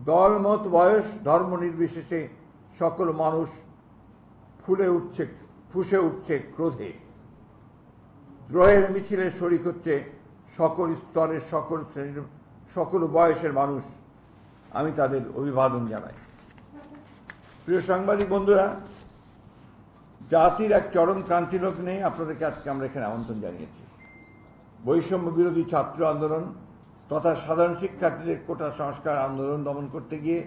দল মত বয়স ধর্ম নির্বিশেষে সকল মানুষ ফুঁসে উঠছে ক্রোধে। দ্রোহের মিছিলে শরিক হচ্ছে সকল স্তরের, সকল শ্রেণীর, সকল বয়সের মানুষ। আমি তাদের অভিবাদন জানাই। প্রিয় সাংবাদিক বন্ধুরা, জাতির এক চরম ক্রান্তি লগ্নে আপনাদেরকে আজকে আমরা এখানে আমন্ত্রণ জানিয়েছি। বৈষম্য বিরোধী ছাত্র আন্দোলন তথা সাধারণ শিক্ষার্থীদের কোটা সংস্কার আন্দোলন দমন করতে গিয়ে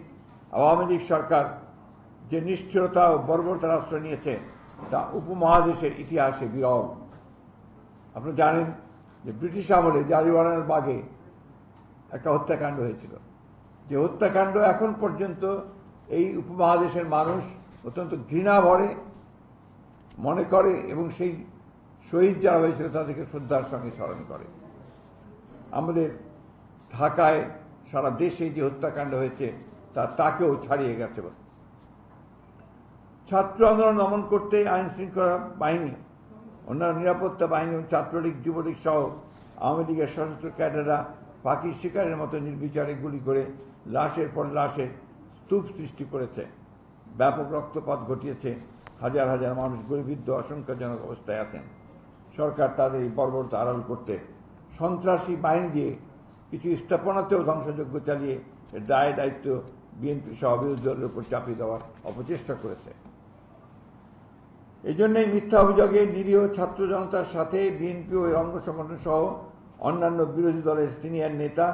আওয়ামী লীগ সরকার যে নিষ্ঠুরতা ও বর্বরতার আশ্রয় নিয়েছে তা উপমহাদেশের ইতিহাসে বিরল। আপনারা জানেন যে ব্রিটিশ আমলে জালিয়ানওয়ালার বাগে একটা হত্যাকাণ্ড হয়েছিল, যে হত্যাকাণ্ড এখন পর্যন্ত এই উপমহাদেশের মানুষ অত্যন্ত ঘৃণা ভরে মনে করে এবং সেই শহীদ যারা হয়েছিল তাদেরকে শ্রদ্ধার সঙ্গে স্মরণ করে। আমাদের ঢাকায় সারা দেশে যে হত্যাকাণ্ড হয়েছে তাকেও ছাড়িয়ে গেছে। ছাত্র আন্দোলন দমন করতে আইন শৃঙ্খলা বাহিনী, অন্যান্য নিরাপত্তা বাহিনী এবং ছাত্রলীগ, যুবলীগ সহ আওয়ামী লীগের সশস্ত্র ক্যাডাররা পাখি শিকারের মতো নির্বিচারে গুলি করে লাশের পর লাশের স্তূপ সৃষ্টি করেছে, ব্যাপক রক্তপাত ঘটিয়েছে, হাজার হাজার মানুষ গুলিবিদ্ধ আশঙ্কাজনক অবস্থায় আছেন। সরকার তাদের এই বর্বরতা আড়াল করতে সন্ত্রাসী বাহিনী দিয়ে কিছু স্থাপনাতেও ধ্বংসযজ্ঞ চালিয়ে এর দায় দায়িত্ব বিএনপি সহ বিরোধী দলের উপর চাপিয়ে দেওয়ার অপচেষ্টা করেছে। এই জন্যই মিথ্যা অভিযোগে নিরীহ ছাত্র জনতার সাথে বিএনপি ও অঙ্গ সংগঠন সহ অন্যান্য বিরোধী দলের সিনিয়র নেতা,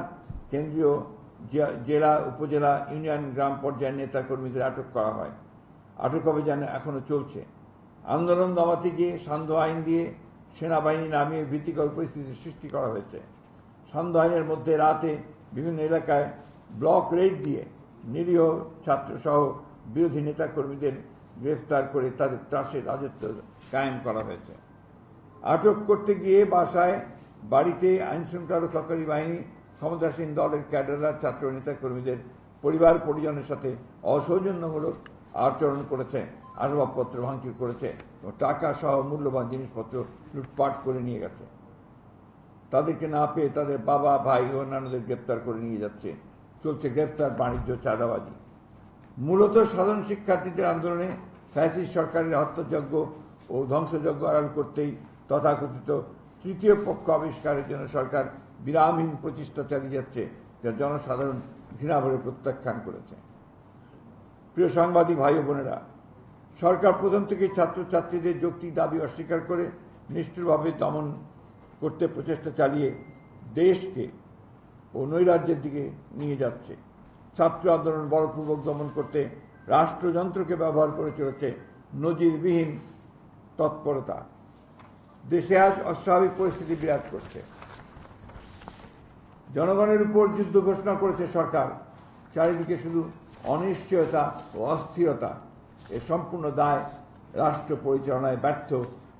কেন্দ্রীয়, জেলা, উপজেলা, ইউনিয়ন, গ্রাম পর্যায়ের নেতা কর্মীদের আটক করা হয়। আটক অভিযান এখনো চলছে। আন্দোলন দমাতে গিয়ে সান্ধ্য আইন দিয়ে সেনাবাহিনী নামিয়ে ভীতিকর পরিস্থিতির সৃষ্টি করা হয়েছে। সান্ধ্য আইনের মধ্যে রাতে বিভিন্ন এলাকায় ব্লক রেড দিয়ে নিরীহ ছাত্রসহ বিরোধী নেতা কর্মীদের গ্রেফতার করে তাদের ত্রাসের রাজত্ব কায়েম করা হয়েছে। আটক করতে গিয়ে বাসায়, বাড়িতে আইনশৃঙ্খলা রক্ষাকারী বাহিনী, ক্ষমতাসীন দলের ক্যাডাররা ছাত্র নেতা কর্মীদের পরিবার পরিজনের সাথে অসৌজন্যমূলক আচরণ করেছে, আসবাবপত্র ভাঙচুর করেছে এবং টাকা সহ মূল্যবান জিনিসপত্র লুটপাট করে নিয়ে গেছে। তাদেরকে না পেয়ে তাদের বাবা, ভাই ও অন্যান্যদের গ্রেপ্তার করে নিয়ে যাচ্ছে। চলছে গ্রেপ্তার, বাণিজ্য, চাঁদাবাজি। মূলত সাধারণ শিক্ষার্থীদের আন্দোলনে ফ্যাসিস্ট সরকারের হত্যাযজ্ঞ ও ধ্বংসযজ্ঞ আড়াল করতেই তথাকথিত তৃতীয় পক্ষ আবিষ্কারের জন্য সরকার বিরামহীন প্রচেষ্টা চালিয়ে যাচ্ছে, যা জনসাধারণ ঘৃণাভরে প্রত্যাখ্যান করেছে। প্রিয় সাংবাদিক ভাই ও বোনেরা, সরকার প্রথম থেকে ছাত্রছাত্রীদের যৌক্তিক দাবি অস্বীকার করে নিষ্ঠুরভাবে দমন করতে প্রচেষ্টা চালিয়ে দেশকে ও নৈরাজ্যের দিকে নিয়ে যাচ্ছে। ছাত্র আন্দোলন বলপূর্বক দমন করতে রাষ্ট্রযন্ত্রকে ব্যবহার করে চলেছে নজিরবিহীন তৎপরতা। দেশে আজ অস্বাভাবিক পরিস্থিতি বিরাজ করছে। জনগণের উপর যুদ্ধ ঘোষণা করেছে সরকার। চারিদিকে শুধু অনিশ্চয়তা ও অস্থিরতা। এর সম্পূর্ণ দায় রাষ্ট্র পরিচালনায় ব্যর্থ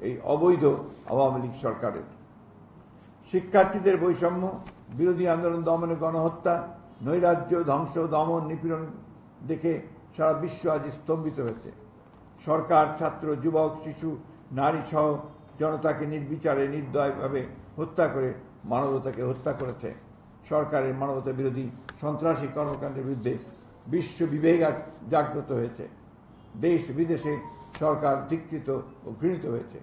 এই অবৈধ আওয়ামী লীগ সরকারের। শিক্ষার্থীদের বৈষম্য বিরোধী আন্দোলন দমনে, গণহত্যা, নৈরাজ্য, ধ্বংস, দমন, নিপীড়ন দেখে সারা বিশ্ব আজ স্তম্ভিত হয়েছে। সরকার ছাত্র, যুবক, শিশু, নারী সহ জনতাকে নির্বিচারে নির্দয়ভাবে হত্যা করে মানবতাকে হত্যা করেছে। সরকারের মানবতা বিরোধী সন্ত্রাসী কর্মকাণ্ডের বিরুদ্ধে বিশ্ব বিবেক জাগ্রত হয়েছে। দেশ বিদেশে সরকার ধিক্কৃত ও ঘৃণিত হয়েছে।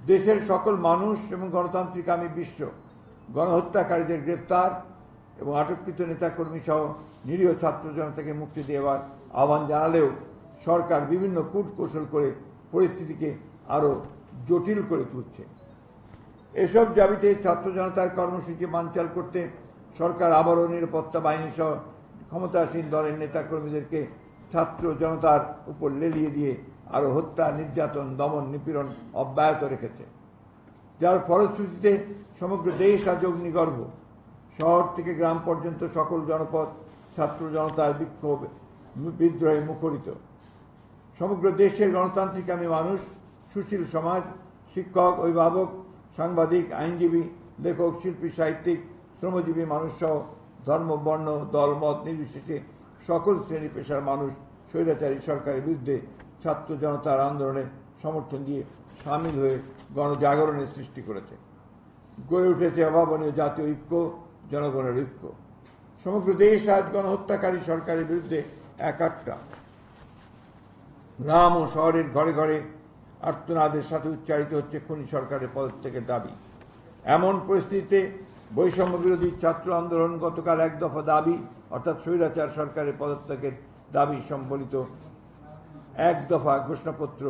দেশের সকল মানুষ এবং গণতান্ত্রিকামী বিশ্ব গণহত্যাকারীদের গ্রেফতার এবং আটককৃত নেতাকর্মী সহ নিরীহ ছাত্র জনতাকে মুক্তি দেওয়ার আহ্বান জানালেও সরকার বিভিন্ন কূটকৌশল করে পরিস্থিতিকে আরও জটিল করে তুলছে। এসব দাবিতে ছাত্র জনতার কর্মসূচি বানচাল করতে সরকার আবারও নিরাপত্তা বাহিনী সহ ক্ষমতাসীন দলের নেতাকর্মীদেরকে ছাত্র জনতার উপর লেলিয়ে দিয়ে আরও হত্যা, নির্যাতন, দমন, নিপীড়ন অব্যাহত রেখেছে, যার ফলশ্রুতিতে সমগ্র দেশ আজ অগ্নিগর্ভ। শহর থেকে গ্রাম পর্যন্ত সকল জনপদ ছাত্র জনতার বিক্ষোভ, বিদ্রোহে মুখরিত। সমগ্র দেশের গণতান্ত্রিকামী মানুষ, সুশীল সমাজ, শিক্ষক, অভিভাবক, সাংবাদিক, আইনজীবী, লেখক, শিল্পী, সাহিত্যিক, শ্রমজীবী মানুষ সহ ধর্ম, বর্ণ, দলমত নির্বিশেষে সকল শ্রেণী পেশার মানুষ স্বৈরাচারী সরকারের বিরুদ্ধে ছাত্র জনতার আন্দোলনে সমর্থন দিয়ে সামিল হয়ে গণজাগরণের সৃষ্টি করেছে। গড়ে উঠেছে অভাবনীয় জাতীয় ঐক্য, জনগণের ঐক্য। সমগ্র দেশ আজ গণহত্যাকারী সরকারের বিরুদ্ধে একাট্টা। গ্রাম ও শহরের ঘরে ঘরে আর্তনাদের সাথে উচ্চারিত হচ্ছে খুনি সরকারের পদত্যাগের দাবি। এমন পরিস্থিতিতে বৈষম্য বিরোধী ছাত্র আন্দোলন গতকাল এক দফা দাবি অর্থাৎ স্বৈরাচার সরকারের পদত্যাগের দাবি সম্বলিত এক দফা ঘোষণাপত্র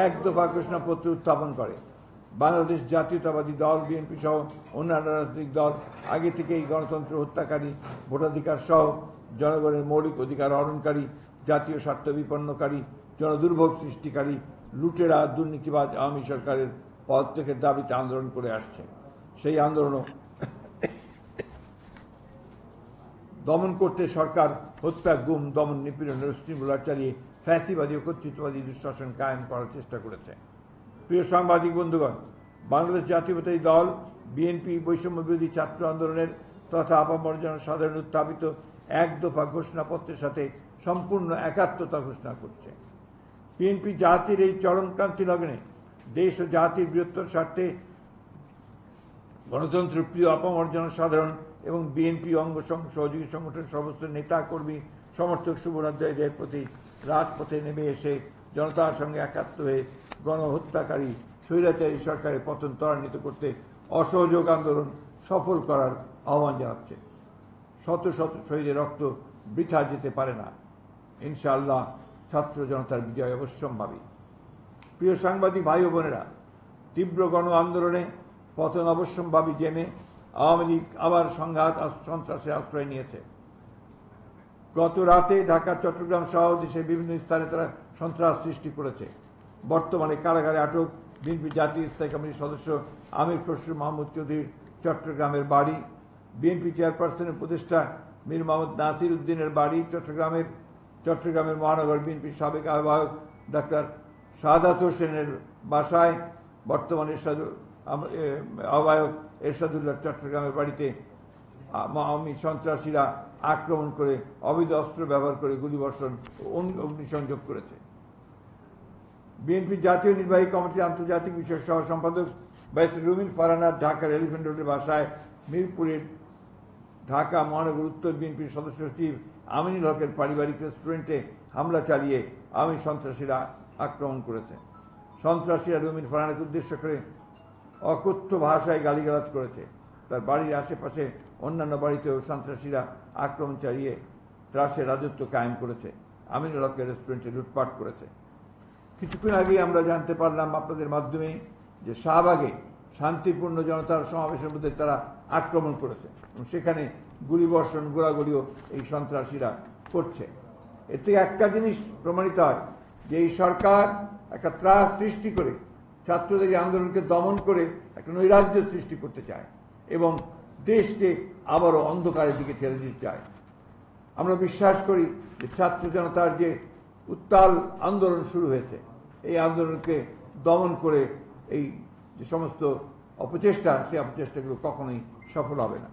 এক দফা ঘোষণাপত্র উত্থাপন করে। বাংলাদেশ জাতীয়তাবাদী দল বিএনপি সহ অন্যান্য রাজনৈতিক দল আগে থেকেই গণতন্ত্র হত্যাকারী, ভোটাধিকার সহ জনগণের মৌলিক অধিকার হরণকারী, জাতীয় স্বার্থ বিপন্নকারী, জনদুর্ভোগ সৃষ্টিকারী, লুটেরা, দুর্নীতিবাজ আওয়ামী সরকারের পদত্যাগের দাবিতে আন্দোলন করে আসছে। সেই আন্দোলন দমন করতে সরকার হত্যা, গুম, দমন, নিপীড়নের উশৃঙ্খলা চালিয়ে ফ্যাসিবাদী ও কর্তৃত্ববাদী দুঃশাসন কায়েম করার চেষ্টা করেছে। প্রিয় সাংবাদিক বন্ধুগণ, বাংলাদেশ জাতীয়তাবাদী দল বিএনপি বৈষম্য বিরোধী ছাত্র আন্দোলনের তথা আপামর জনসাধারণ উত্থাপিত এক দফা ঘোষণাপত্রের সাথে সম্পূর্ণ একাত্মতা ঘোষণা করছে। বিএনপি জাতির এই চরমক্রান্তি লগ্নে দেশ ও জাতির বৃহত্তর স্বার্থে গণতন্ত্র প্রিয় আপামর জনসাধারণ এবং বিএনপি অঙ্গ সহযোগী সংগঠনের সমস্ত নেতা কর্মী সমর্থক শুভরাজ্যদের প্রতি রাজপথে নেমে এসে জনতার সঙ্গে একাত্ম হয়ে গণহত্যাকারী স্বৈরাচারী সরকারের পতন ত্বরান্বিত করতে অসহযোগ আন্দোলন সফল করার আহ্বান জানাচ্ছে। শত শত শহীদের রক্ত বৃথা যেতে পারে না। ইনশাআল্লাহ ছাত্র জনতার বিজয় অবশ্যম্ভাবী। প্রিয় সাংবাদিক ভাই ও বোনেরা, তীব্র গণ আন্দোলনে পতন অবশ্যম্ভাবী জেনে আওয়ামী লীগ আবার সংঘাত সন্ত্রাসের আশ্রয় নিয়েছে। গত রাতে ঢাকা, চট্টগ্রাম সহ দেশের বিভিন্ন স্থানে তারা সন্ত্রাস সৃষ্টি করেছে। বর্তমানে কারাগারে আটক বিএনপি জাতীয় স্থায়ী কমিটির সদস্য আমির খসরু মাহমুদ চৌধুরীর চট্টগ্রামের বাড়ি, বিএনপি চেয়ারপারসনের উপদেষ্টা মীর মোহাম্মদ নাসির উদ্দিনের বাড়ি, চট্টগ্রামের মহানগর বিএনপির সাবেক আহ্বায়ক ডাক্তার সাদাত হোসেনের বাসায়, বর্তমানে আহ্বায়ক এরশাদুল্লাহ চট্টগ্রামের বাড়িতে আওয়ামী সন্ত্রাসীরা আক্রমণ করে অবৈধ অস্ত্র ব্যবহার করে গুলিবর্ষণ ও অগ্নিসংযোগ করেছে। বিএনপি জাতীয় নির্বাহী কমিটির আন্তর্জাতিক বিষয়ক সহ সম্পাদক ব্যারিস্টার রুমিন ফারহানার ঢাকার এলিফ্যান্ট রোডের বাসায়, মিরপুরের ঢাকা মহানগর উত্তর বিএনপির সদস্য সচিব আমিনুল হকের পারিবারিক রেস্টুরেন্টে হামলা চালিয়ে আওয়ামী সন্ত্রাসীরা আক্রমণ করেছে। সন্ত্রাসীরা রুমিন ফারহানাকে উদ্দেশ্য করে অকথ্য ভাষায় গালিগালাজ করেছে। তার বাড়ির আশেপাশে অন্যান্য বাড়িতেও সন্ত্রাসীরা আক্রমণ চালিয়ে ত্রাসের রাজত্ব কায়েম করেছে। আমিনুল হকের রেস্টুরেন্টে লুটপাট করেছে। কিছুক্ষণ আগে আমরা জানতে পারলাম আপনাদের মাধ্যমে যে শাহবাগে শান্তিপূর্ণ জনতার সমাবেশের মধ্যে তারা আক্রমণ করেছে এবং সেখানে গুলিবর্ষণ, গোলাগুলিও এই সন্ত্রাসীরা করছে। এর থেকে একটা জিনিস প্রমাণিত হয় যে এই সরকার একটা ত্রাস সৃষ্টি করে ছাত্রদের আন্দোলনকে দমন করে একটা নৈরাজ্য সৃষ্টি করতে চায় এবং দেশকে আবারও অন্ধকারের দিকে ঠেলে দিতে চায়। আমরা বিশ্বাস করি যে ছাত্র জনতার যে উত্তাল আন্দোলন শুরু হয়েছে, এই আন্দোলনকে দমন করে এই যে সমস্ত অপচেষ্টা, সেই অপচেষ্টাগুলো কখনোই সফল হবে না।